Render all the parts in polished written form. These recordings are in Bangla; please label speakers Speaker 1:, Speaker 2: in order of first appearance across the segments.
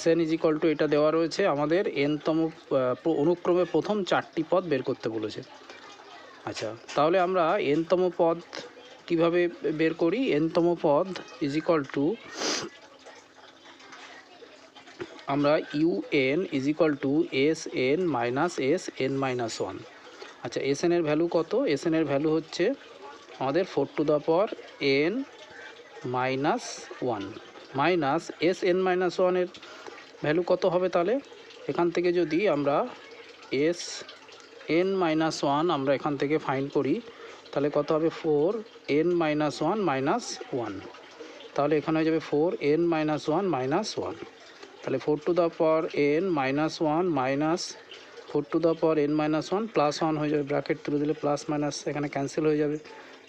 Speaker 1: Sn ইজ ইকুয়াল টু এটা দেওয়া রয়েছে, আমাদের এনতম অনুক্রমে প্রথম 4টি পদ বের করতে বলেছে। আচ্ছা, তাহলে আমরা এনতম পদ কিভাবে বের করি? এনতম পদ ইজ ইকুয়াল টু আমরা UN is equal two S N minus S N minus one. আচ্ছা, এস এনের ভ্যালু কত? এস এনের ভ্যালু হচ্ছে আমাদের 4 to the power N minus one minus S N minus ওয়ানের ভ্যালু কত হবে? তাহলে এখান থেকে যদি আমরা এস এন মাইনাস ওয়ান আমরা এখান থেকে ফাইন্ড করি, তাহলে কত হবে? 4 N minus one minus one. তাহলে এখানে হয়ে যাবে 4 N minus one minus one. তাহলে 4 to the power N minus one minus 4 to the power N minus one plus one হয়ে যাবে, ব্র্যাকেট তুলে দিলে প্লাস মাইনাস এখানে ক্যান্সেল হয়ে যাবে।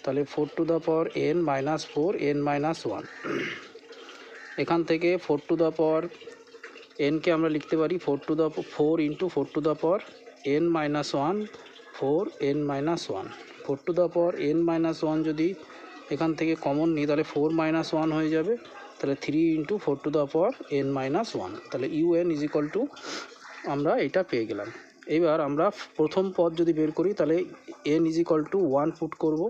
Speaker 1: তাহলে 4 to the power N minus 4 N minus one. এখান থেকে 4 টু দ্য পাওয়ার এনকে আমরা লিখতে পারি 4 into 4 to the power N minus one 4 N minus one. 4 to the power N minus one যদি এখান থেকে কমন নিই তাহলে 4 মাইনাস ওয়ান হয়ে যাবে। তাহলে 3 into 4 to the power N minus one. তাহলে ইউএন ইজ ইকুয়াল টু আমরা এটা পেয়ে গেলাম। এবার আমরা প্রথম পদ যদি বের করি তাহলে n is equal to 1 put করব।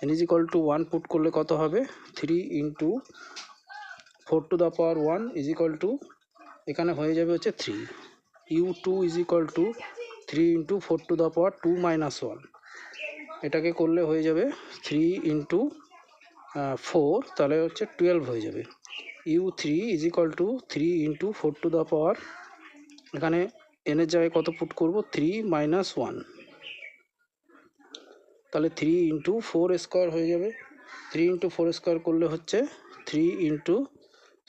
Speaker 1: N is equal to 1 put করলে কত হবে? 3 into 4 to the power 1 is equal to এখানে হয়ে যাবে হচ্ছে 3। U two is equal to 3 into 4 to the power 2 minus 1। এটাকে করলে হয়ে যাবে 3 ইন্টু 4, তাহলে হচ্ছে 12 হয়ে যাবে। U three is equal to 3 into 4 to the power এখানে এনের জায়গায় কত পুট করব? 3 মাইনাস 1। তাহলে 3 ইন্টু 4 স্কোয়ার হয়ে যাবে। 3 ইন্টু 4 স্কোয়ার করলে হচ্ছে 3 ইন্টু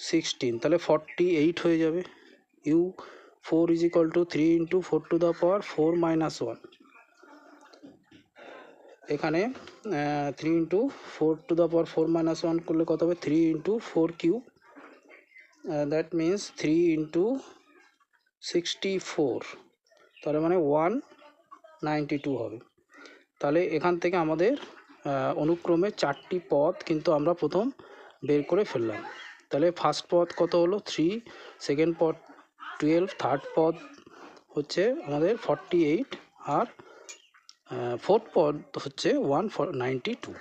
Speaker 1: 16, তাহলে 48 হয়ে যাবে। U 4 is equal to 3 into 4 to the power 4 minus 1। এখানে 3 into 4 to the power 4 minus 1 করলে কত হবে? 3 into 4 cube, that means 3 into 64, তাহলে মানে 192 হবে। তাহলে এখান থেকে আমাদের অনুক্রমে 4টি পদ কিন্তু আমরা প্রথম বের করে ফেললাম। তাহলে ফার্স্ট পদ কত হলো? 3, সেকেন্ড পদ 12, থার্ড পদ হচ্ছে আমাদের 48 আর ফোর্থ পদ হচ্ছে 192।